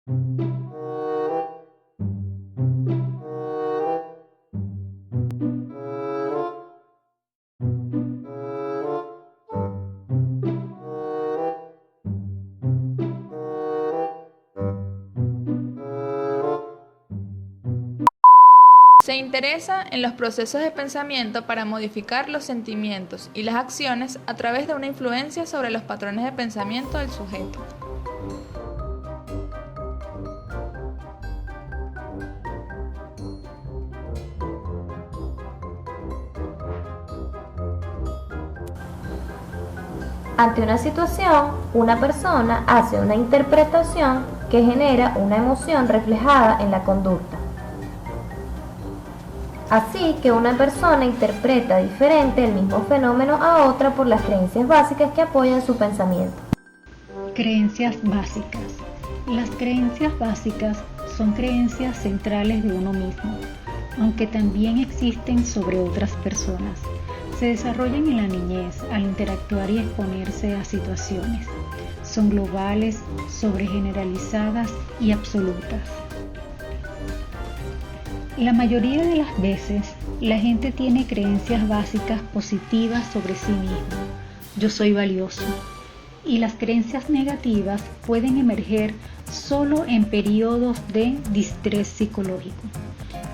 Se interesa en los procesos de pensamiento para modificar los sentimientos y las acciones a través de una influencia sobre los patrones de pensamiento del sujeto. Ante una situación, una persona hace una interpretación que genera una emoción reflejada en la conducta. Así que una persona interpreta diferente el mismo fenómeno a otra por las creencias básicas que apoyan su pensamiento. Creencias básicas. Las creencias básicas son creencias centrales de uno mismo, aunque también existen sobre otras personas. Se desarrollan en la niñez al interactuar y exponerse a situaciones. Son globales, sobregeneralizadas y absolutas. La mayoría de las veces, la gente tiene creencias básicas positivas sobre sí mismo. Yo soy valioso. Y las creencias negativas pueden emerger solo en periodos de distrés psicológico.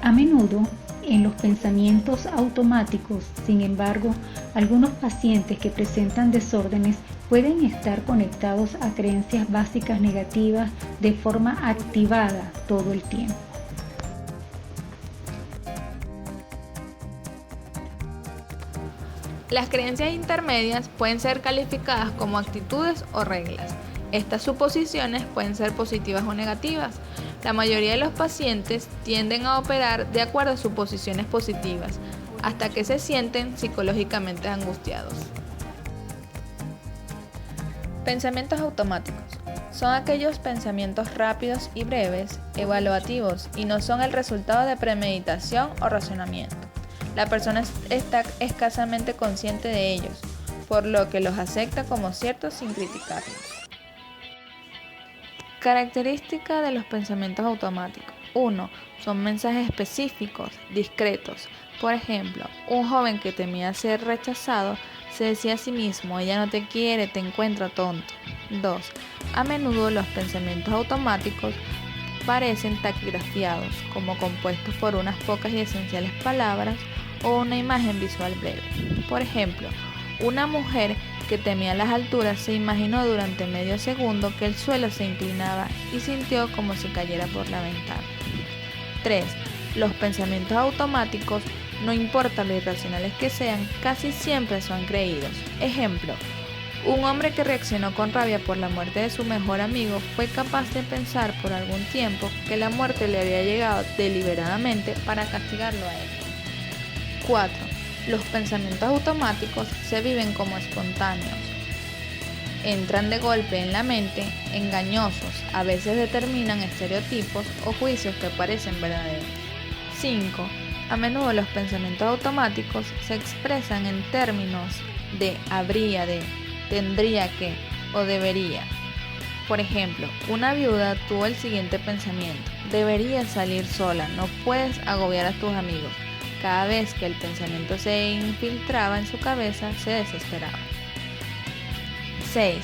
A menudo, en los pensamientos automáticos, sin embargo, algunos pacientes que presentan desórdenes pueden estar conectados a creencias básicas negativas de forma activada todo el tiempo. Las creencias intermedias pueden ser calificadas como actitudes o reglas. Estas suposiciones pueden ser positivas o negativas. La mayoría de los pacientes tienden a operar de acuerdo a suposiciones positivas, hasta que se sienten psicológicamente angustiados. Pensamientos automáticos. Son aquellos pensamientos rápidos y breves, evaluativos, y no son el resultado de premeditación o razonamiento. La persona está escasamente consciente de ellos, por lo que los acepta como ciertos sin criticarlos. Característica de los pensamientos automáticos. 1. Son mensajes específicos, discretos. Por ejemplo, un joven que temía ser rechazado se decía a sí mismo: ella no te quiere, te encuentra tonto. 2. A menudo los pensamientos automáticos parecen taquigrafiados, como compuestos por unas pocas y esenciales palabras o una imagen visual breve. Por ejemplo, una mujer que temía las alturas se imaginó durante medio segundo que el suelo se inclinaba y sintió como si cayera por la ventana. 3. Los pensamientos automáticos, no importa lo irracionales que sean, casi siempre son creídos. Ejemplo, un hombre que reaccionó con rabia por la muerte de su mejor amigo fue capaz de pensar por algún tiempo que la muerte le había llegado deliberadamente para castigarlo a él. 4. Los pensamientos automáticos se viven como espontáneos. Entran de golpe en la mente, engañosos, a veces determinan estereotipos o juicios que parecen verdaderos. 5. A menudo los pensamientos automáticos se expresan en términos de habría de, tendría que o debería. Por ejemplo, una viuda tuvo el siguiente pensamiento: deberías salir sola, no puedes agobiar a tus amigos. Cada vez que el pensamiento se infiltraba en su cabeza, se desesperaba. 6.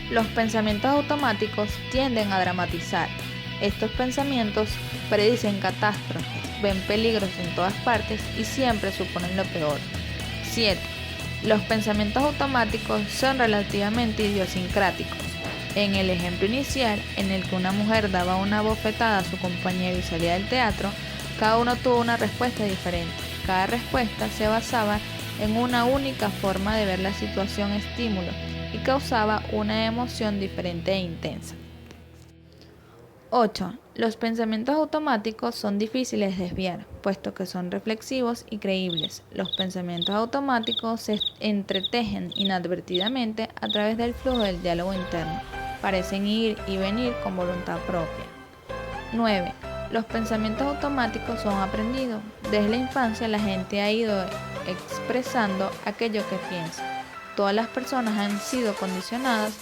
Los pensamientos automáticos tienden a dramatizar. Estos pensamientos predicen catástrofes, ven peligros en todas partes y siempre suponen lo peor. 7. Los pensamientos automáticos son relativamente idiosincráticos. En el ejemplo inicial, en el que una mujer daba una bofetada a su compañero y salía del teatro, cada uno tuvo una respuesta diferente. Cada respuesta se basaba en una única forma de ver la situación estímulo y causaba una emoción diferente e intensa. 8. Los pensamientos automáticos son difíciles de desviar, puesto que son reflexivos y creíbles. Los pensamientos automáticos se entretejen inadvertidamente a través del flujo del diálogo interno. Parecen ir y venir con voluntad propia. 9. Los pensamientos automáticos son aprendidos. Desde la infancia la gente ha ido expresando aquello que piensa. Todas las personas han sido condicionadas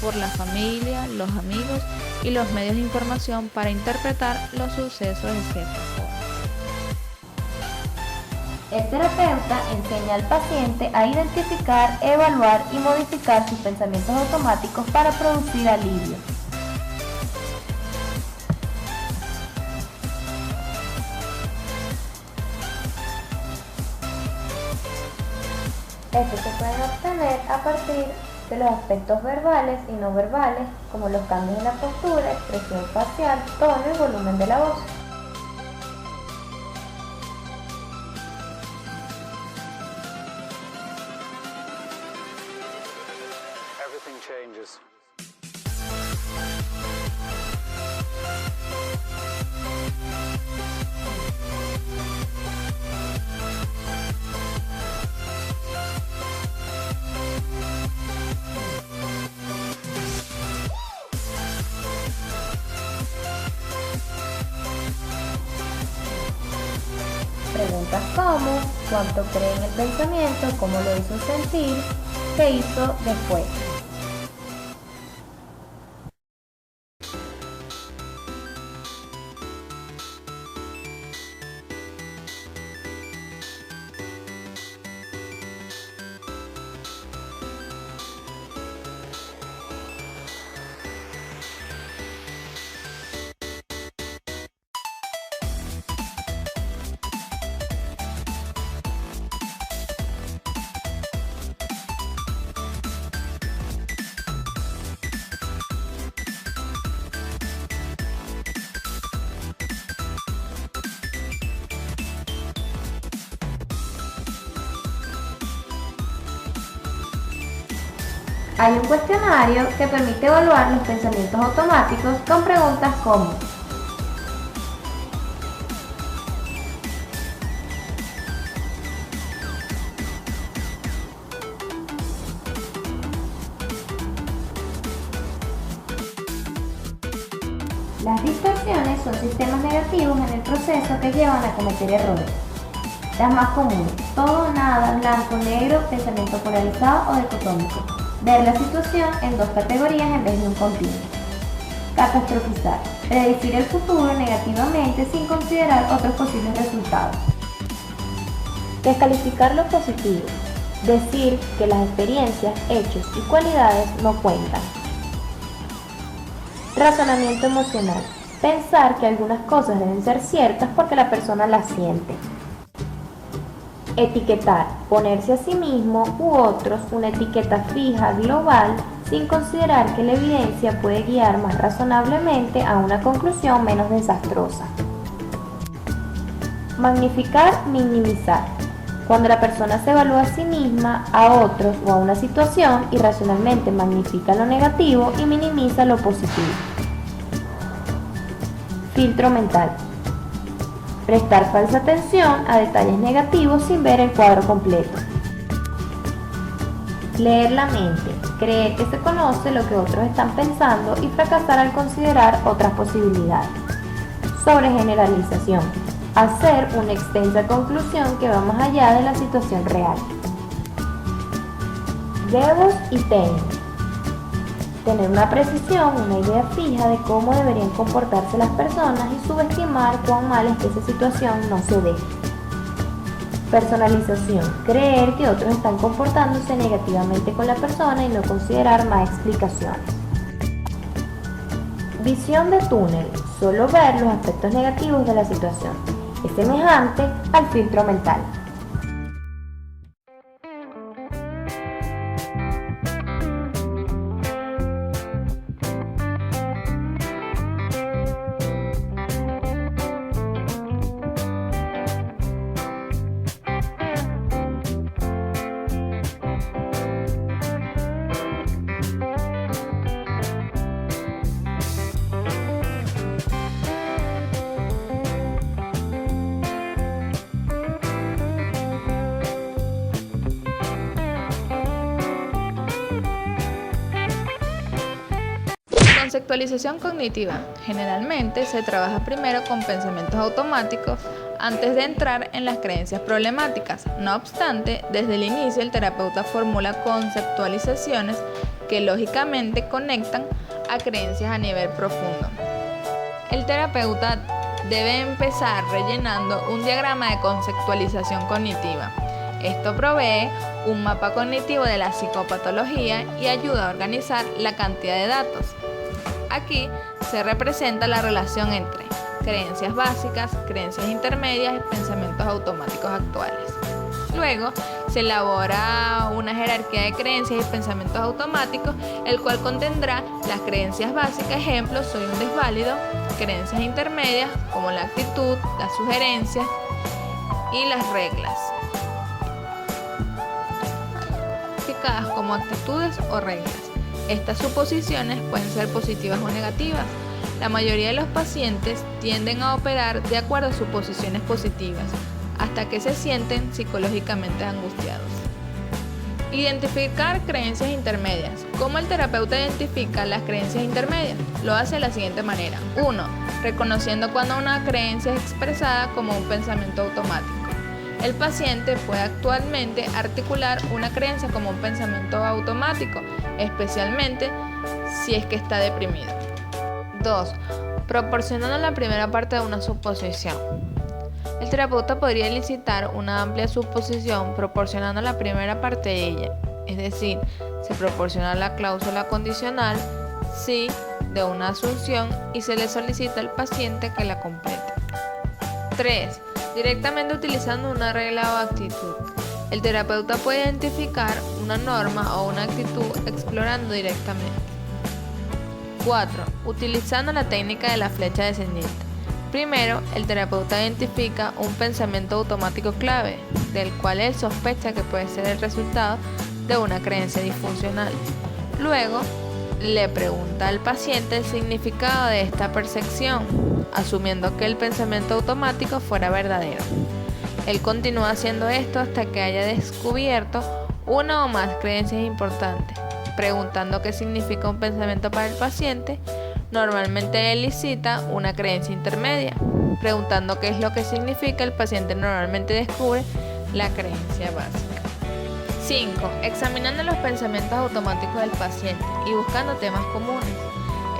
por la familia, los amigos y los medios de información para interpretar los sucesos de cierta forma. El terapeuta enseña al paciente a identificar, evaluar y modificar sus pensamientos automáticos para producir alivio. Estos se pueden obtener a partir de los aspectos verbales y no verbales, como los cambios en la postura, expresión facial, tono y volumen de la voz. Everything changes. Preguntas como, cuánto cree en el pensamiento, cómo lo hizo sentir, qué hizo después. Hay un cuestionario que permite evaluar los pensamientos automáticos con preguntas como: las distorsiones son sistemas negativos en el proceso que llevan a cometer errores. Las más comunes: todo, nada, blanco, negro, pensamiento polarizado o dicotómico. Ver la situación en dos categorías en vez de un continuo. Catastrofizar: predecir el futuro negativamente sin considerar otros posibles resultados. Descalificar lo positivo: decir que las experiencias, hechos y cualidades no cuentan. Razonamiento emocional: pensar que algunas cosas deben ser ciertas porque la persona las siente. Etiquetar: ponerse a sí mismo u otros una etiqueta fija, global, sin considerar que la evidencia puede guiar más razonablemente a una conclusión menos desastrosa. Magnificar, minimizar: cuando la persona se evalúa a sí misma, a otros o a una situación, irracionalmente magnifica lo negativo y minimiza lo positivo. Filtro mental: prestar falsa atención a detalles negativos sin ver el cuadro completo. Leer la mente: creer que se conoce lo que otros están pensando y fracasar al considerar otras posibilidades. Sobregeneralización: hacer una extensa conclusión que va más allá de la situación real. Debos y tenemos: tener una precisión, una idea fija de cómo deberían comportarse las personas y subestimar cuán mal es que esa situación no se dé. Personalización: creer que otros están comportándose negativamente con la persona y no considerar más explicaciones. Visión de túnel: solo ver los aspectos negativos de la situación. Es semejante al filtro mental. Conceptualización cognitiva. Generalmente se trabaja primero con pensamientos automáticos antes de entrar en las creencias problemáticas. No obstante, desde el inicio el terapeuta formula conceptualizaciones que lógicamente conectan a creencias a nivel profundo. El terapeuta debe empezar rellenando un diagrama de conceptualización cognitiva. Esto provee un mapa cognitivo de la psicopatología y ayuda a organizar la cantidad de datos. Aquí se representa la relación entre creencias básicas, creencias intermedias y pensamientos automáticos actuales. Luego se elabora una jerarquía de creencias y pensamientos automáticos, el cual contendrá las creencias básicas, ejemplo, soy un desválido, creencias intermedias como la actitud, las sugerencias y las reglas, clasificadas como actitudes o reglas. Estas suposiciones pueden ser positivas o negativas. La mayoría de los pacientes tienden a operar de acuerdo a suposiciones positivas, hasta que se sienten psicológicamente angustiados. Identificar creencias intermedias. ¿Cómo el terapeuta identifica las creencias intermedias? Lo hace de la siguiente manera. 1. Reconociendo cuando una creencia es expresada como un pensamiento automático. El paciente puede actualmente articular una creencia como un pensamiento automático, especialmente si es que está deprimido. 2. Proporcionando la primera parte de una suposición. El terapeuta podría elicitar una amplia suposición proporcionando la primera parte de ella, es decir, se proporciona la cláusula condicional sí de una asunción y se le solicita al paciente que la complete. 3. Directamente utilizando una regla o actitud. El terapeuta puede identificar una norma o una actitud explorando directamente. 4. Utilizando la técnica de la flecha descendiente. Primero, el terapeuta identifica un pensamiento automático clave, del cual él sospecha que puede ser el resultado de una creencia disfuncional. Luego, le pregunta al paciente el significado de esta percepción, asumiendo que el pensamiento automático fuera verdadero. Él continúa haciendo esto hasta que haya descubierto una o más creencias importantes, preguntando qué significa un pensamiento para el paciente. Normalmente él cita una creencia intermedia. Preguntando qué es lo que significa, el paciente normalmente descubre la creencia básica. 5. Examinando los pensamientos automáticos del paciente y buscando temas comunes.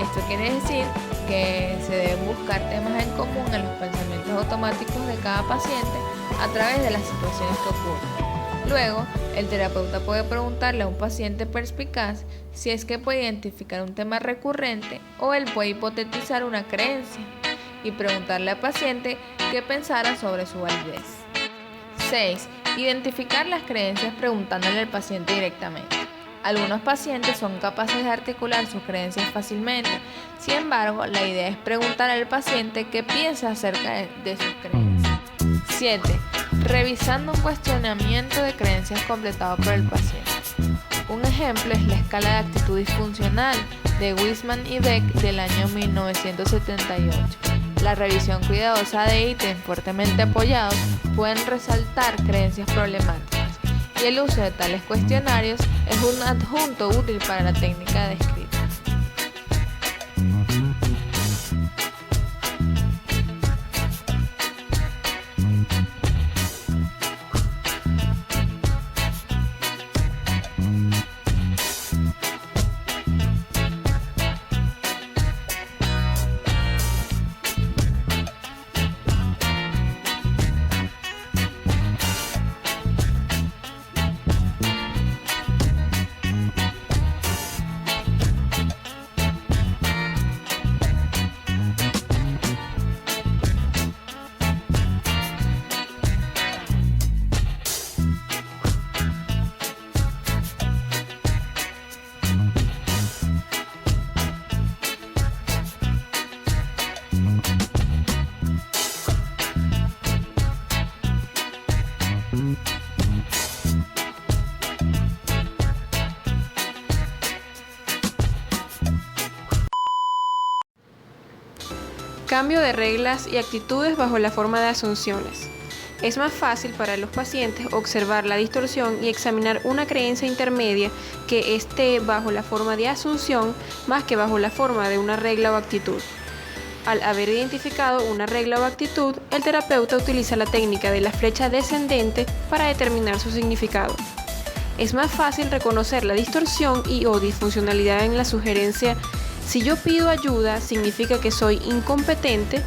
Esto quiere decir que se deben buscar temas en común en los pensamientos automáticos de cada paciente a través de las situaciones que ocurren. Luego, el terapeuta puede preguntarle a un paciente perspicaz si es que puede identificar un tema recurrente o él puede hipotetizar una creencia y preguntarle al paciente qué pensara sobre su validez. 6. Identificar las creencias preguntándole al paciente directamente. Algunos pacientes son capaces de articular sus creencias fácilmente, sin embargo, la idea es preguntar al paciente qué piensa acerca de sus creencias. 7. Revisando un cuestionamiento de creencias completado por el paciente. Un ejemplo es la escala de actitud disfuncional de Wiseman y Beck del año 1978. La revisión cuidadosa de ítems fuertemente apoyados pueden resaltar creencias problemáticas, y el uso de tales cuestionarios es un adjunto útil para la técnica descrita. Cambio de reglas y actitudes bajo la forma de asunciones. Es más fácil para los pacientes observar la distorsión y examinar una creencia intermedia que esté bajo la forma de asunción más que bajo la forma de una regla o actitud. Al haber identificado una regla o actitud, el terapeuta utiliza la técnica de la flecha descendente para determinar su significado. Es más fácil reconocer la distorsión y o disfuncionalidad en la sugerencia "si yo pido ayuda significa que soy incompetente"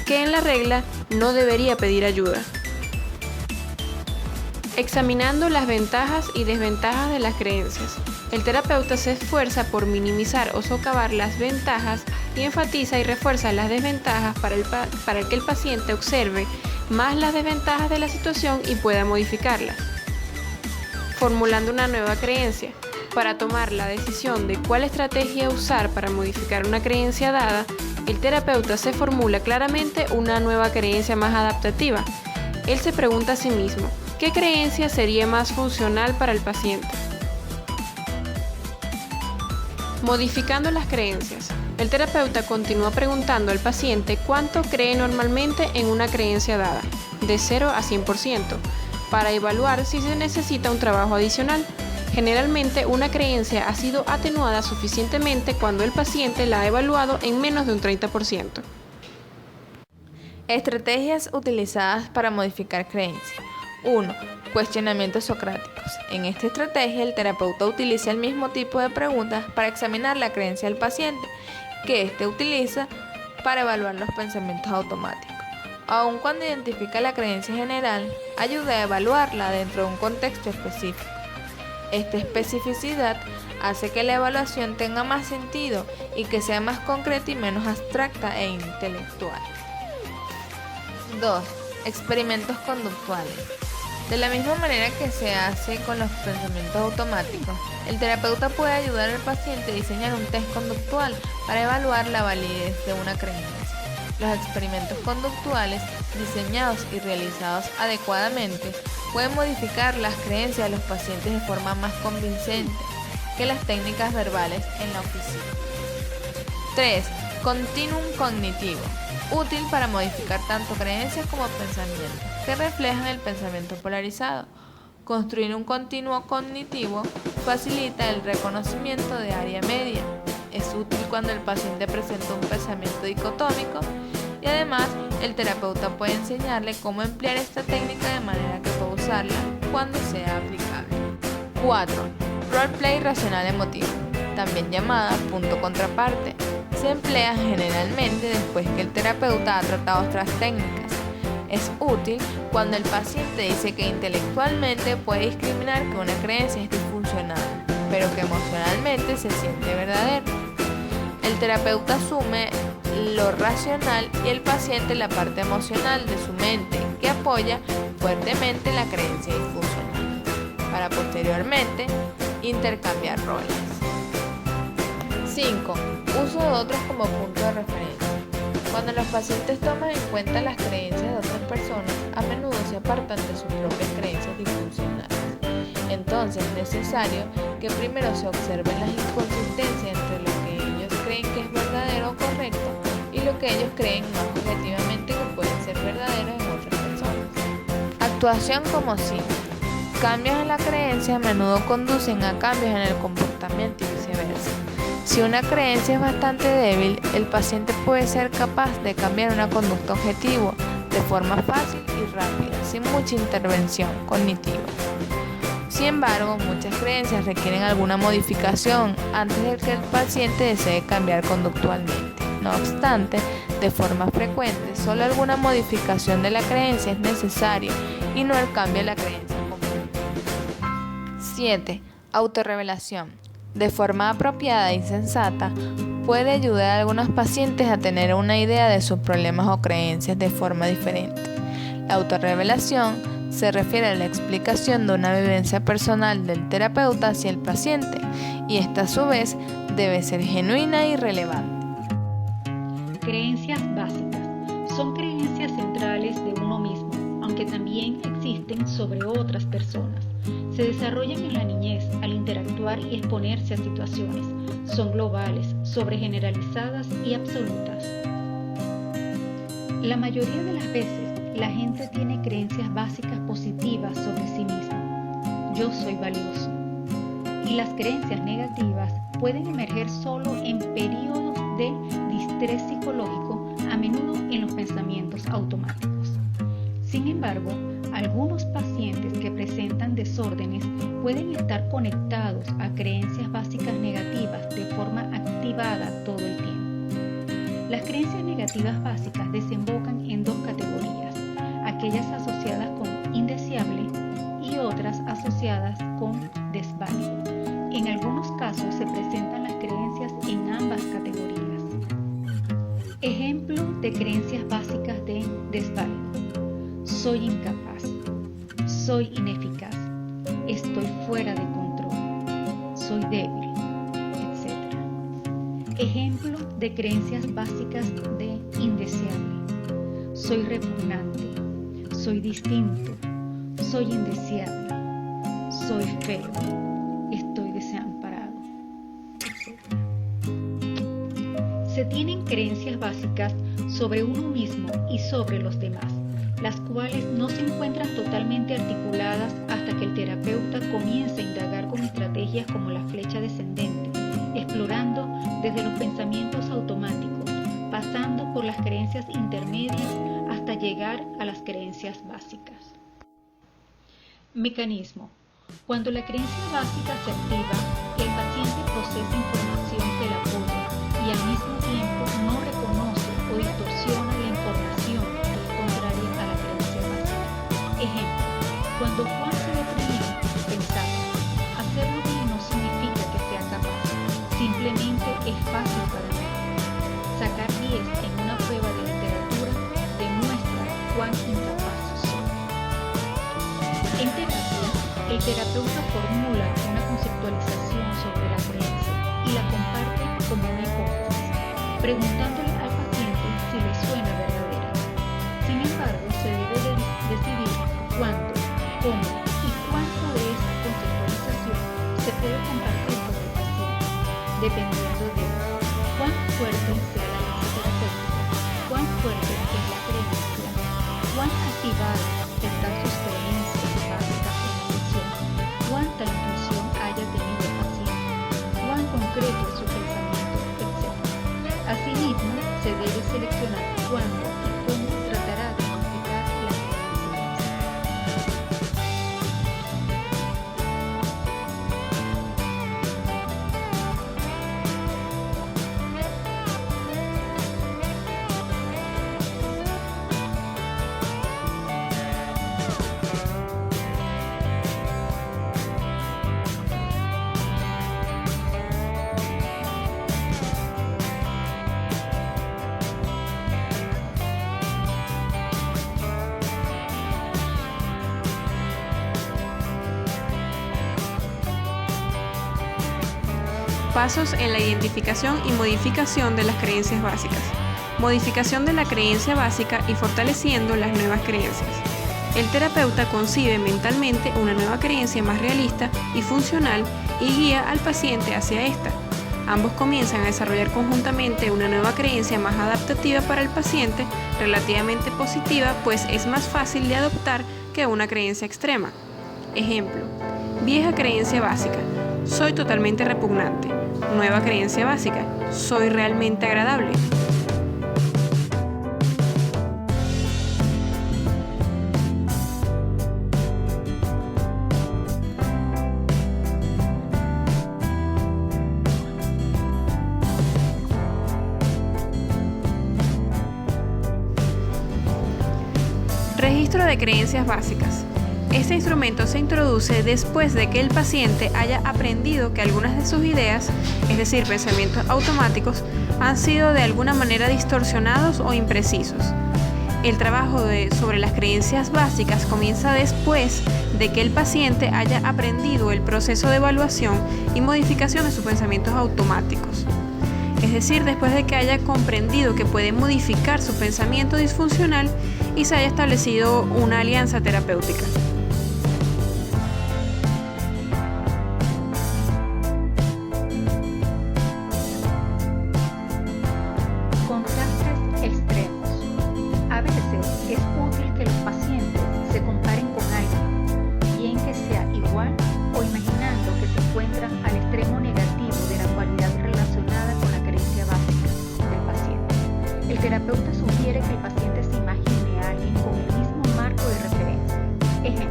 que en la regla "no debería pedir ayuda". Examinando las ventajas y desventajas de las creencias. El terapeuta se esfuerza por minimizar o socavar las ventajas y enfatiza y refuerza las desventajas para que el paciente observe más las desventajas de la situación y pueda modificarlas. Formulando una nueva creencia. Para tomar la decisión de cuál estrategia usar para modificar una creencia dada, el terapeuta se formula claramente una nueva creencia más adaptativa. Él se pregunta a sí mismo, ¿qué creencia sería más funcional para el paciente? Modificando las creencias. El terapeuta continúa preguntando al paciente cuánto cree normalmente en una creencia dada, de 0 a 100%, para evaluar si se necesita un trabajo adicional. Generalmente, una creencia ha sido atenuada suficientemente cuando el paciente la ha evaluado en menos de un 30%. Estrategias utilizadas para modificar creencias. 1. Cuestionamientos socráticos. En esta estrategia, el terapeuta utiliza el mismo tipo de preguntas para examinar la creencia del paciente que éste utiliza para evaluar los pensamientos automáticos. Aun cuando identifica la creencia general, ayuda a evaluarla dentro de un contexto específico. Esta especificidad hace que la evaluación tenga más sentido y que sea más concreta y menos abstracta e intelectual. 2. Experimentos conductuales. De la misma manera que se hace con los pensamientos automáticos, el terapeuta puede ayudar al paciente a diseñar un test conductual para evaluar la validez de una creencia. Los experimentos conductuales, diseñados y realizados adecuadamente, pueden modificar las creencias de los pacientes de forma más convincente que las técnicas verbales en la oficina. 3. Continuum cognitivo. Útil para modificar tanto creencias como pensamientos que reflejan el pensamiento polarizado. Construir un continuo cognitivo facilita el reconocimiento de área media. Es útil cuando el paciente presenta un pensamiento dicotómico y además el terapeuta puede enseñarle cómo emplear esta técnica de manera que pueda usarla cuando sea aplicable. 4. Roleplay racional emotivo, también llamada punto contraparte. Se emplea generalmente después que el terapeuta ha tratado otras técnicas. Es útil cuando el paciente dice que intelectualmente puede discriminar que una creencia es disfuncional, pero que emocionalmente se siente verdadera. El terapeuta asume lo racional y el paciente la parte emocional de su mente, que apoya fuertemente la creencia disfuncional, para posteriormente intercambiar roles. 5. Uso de otros como punto de referencia. Cuando los pacientes toman en cuenta las creencias de otras personas, a menudo se apartan de sus propias creencias disfuncionales. Entonces es necesario que primero se observen las inconsistencias entre lo que ellos creen que es verdadero o correcto y lo que ellos creen más objetivamente que pueden ser verdaderos en otras personas. Actuación como síntoma. Cambios en la creencia a menudo conducen a cambios en el comportamiento y viceversa. Si una creencia es bastante débil, el paciente puede ser capaz de cambiar una conducta objetiva de forma fácil y rápida, sin mucha intervención cognitiva. Sin embargo, muchas creencias requieren alguna modificación antes de que el paciente desee cambiar conductualmente. No obstante, de forma frecuente, solo alguna modificación de la creencia es necesaria y no el cambio de la creencia completa. 7. Autorrevelación. De forma apropiada y sensata, puede ayudar a algunos pacientes a tener una idea de sus problemas o creencias de forma diferente. La autorrevelación se refiere a la explicación de una vivencia personal del terapeuta hacia el paciente, y esta a su vez debe ser genuina y relevante. Creencias básicas. Son creencias centrales de uno mismo, aunque también existen sobre otras personas. Se desarrollan en la niñez al interactuar y exponerse a situaciones. Son globales, sobregeneralizadas y absolutas. La mayoría de las veces, la gente tiene creencias básicas positivas sobre sí mismo. Yo soy valioso. Y las creencias negativas pueden emerger solo en periodos de distrés psicológico, a menudo en los pensamientos automáticos. Sin embargo, algunos pacientes que presentan desórdenes pueden estar conectados a creencias básicas negativas de forma activada todo el tiempo. Las creencias negativas básicas desembocan en dos categorías, aquellas asociadas con indeseable y otras asociadas con desválido. En algunos casos se presentan las creencias en ambas categorías. Ejemplo de creencias básicas de desválido: soy incapaz, soy ineficaz, estoy fuera de control, soy débil, etc. Ejemplo de creencias básicas de indeseable: soy repugnante, soy distinto, soy indeseable, soy feo, estoy desamparado, etc. Se tienen creencias básicas sobre uno mismo y sobre los demás, las cuales no se encuentran totalmente articuladas hasta que el terapeuta comienza a indagar con estrategias como la flecha descendente, explorando desde los pensamientos automáticos, pasando por las creencias intermedias hasta llegar a las creencias básicas. Mecanismo. Cuando la creencia básica se activa, el paciente procesa información que la apoya y al mismo tiempo no reconoce o distorsiona la información que es contraria a la creencia básica. Ejemplo, cuando Juan se deprimía, pensaba: hacerlo bien no significa que sea capaz, simplemente es fácil para mí. Sacar 10 en una prueba de literatura demuestra cuán incapaz soy. En terapia, el terapeuta formula una conceptualización sobre la creencia y la comparte como una hipótesis, preguntándole al paciente si le suena verdadera. Sin embargo, se debe decidir cuándo, cómo y cuánto de esa conceptualización se puede compartir con el paciente, dependiendo de cuán fuerte sea la base terapéutica, cuán fuerte es la creencia, cuán activadas están sus creencias básicas en la sesión, cuánta intuición haya tenido el paciente, cuán concreto es su pensamiento, etc. Asimismo, se debe seleccionar cuándo y cómo tratará de modificar la creencia básica. Pasos en la identificación y modificación de las creencias básicas. Modificación de la creencia básica y fortaleciendo las nuevas creencias. El terapeuta concibe mentalmente una nueva creencia más realista y funcional y guía al paciente hacia esta. Ambos comienzan a desarrollar conjuntamente una nueva creencia más adaptativa para el paciente, relativamente positiva, pues es más fácil de adoptar que una creencia extrema. Ejemplo: vieja creencia básica: soy totalmente repugnante. Nueva creencia básica: soy realmente agradable. Registro de creencias básicas. Este instrumento se introduce después de que el paciente haya aprendido que algunas de sus ideas, es decir, pensamientos automáticos, han sido de alguna manera distorsionados o imprecisos. El trabajo sobre las creencias básicas comienza después de que el paciente haya aprendido el proceso de evaluación y modificación de sus pensamientos automáticos. Es decir, después de que haya comprendido que puede modificar su pensamiento disfuncional y se haya establecido una alianza terapéutica. Contrastes extremos. A veces es útil que los pacientes se comparen con alguien, bien que sea igual o imaginando que se encuentran al extremo negativo de la cualidad relacionada con la creencia básica del paciente. El terapeuta sugiere que el paciente se imagine a alguien con el mismo marco de referencia. Ejemplo: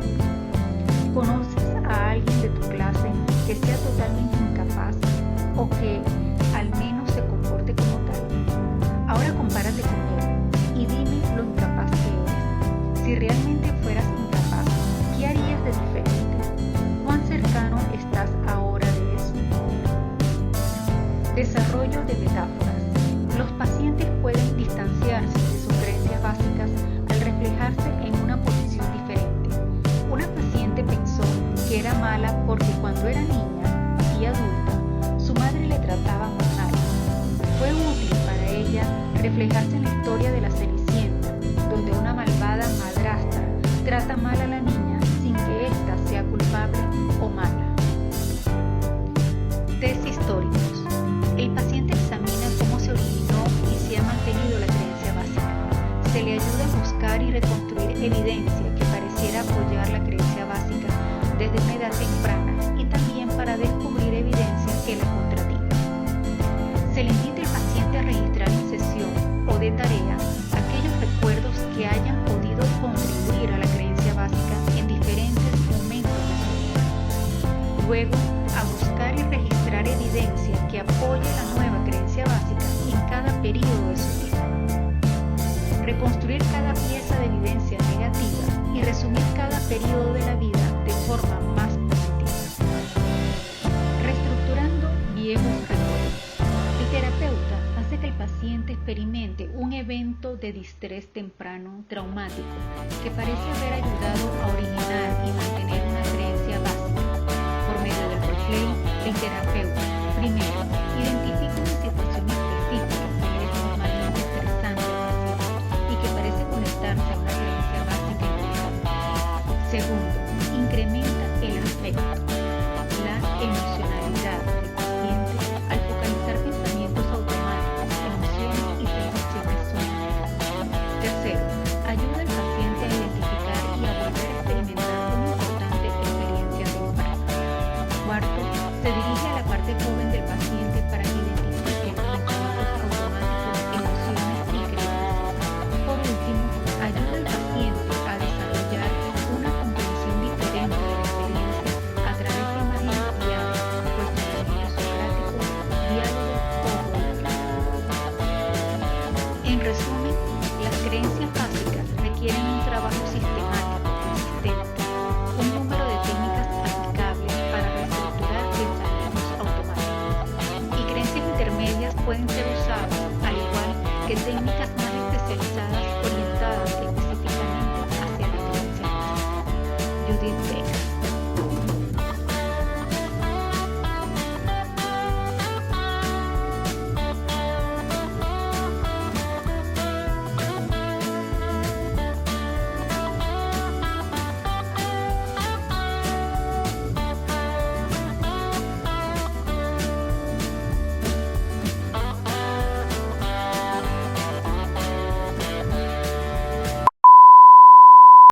Se le ayuda a buscar y reconstruir evidencia que pareciera apoyar la creencia básica desde una edad temprana y también para descubrir evidencia que la contradiga. Se le invita al paciente a registrar en sesión o de tarea aquellos recuerdos que hayan podido contribuir a la creencia básica en diferentes momentos de su vida. Luego, a buscar y registrar evidencia que apoye la nueva creencia básica en cada periodo de su vida. Reconstruir cada pieza de evidencia negativa y resumir cada periodo de la vida de forma más positiva. Reestructurando viejos recuerdos. El terapeuta hace que el paciente experimente un evento de distrés temprano traumático que parece haber ayudado a originar y mantener una creencia básica. Por medio del roleplay, el terapeuta, primero, identifica una situación específica que es normalmente estresante al paciente y que parece conectarse a una creencia básica importante. Segundo, incrementa el afecto, la emocionalidad del paciente al focalizar pensamientos automáticos, emociones y sensaciones sólidas. Tercero, ayuda al paciente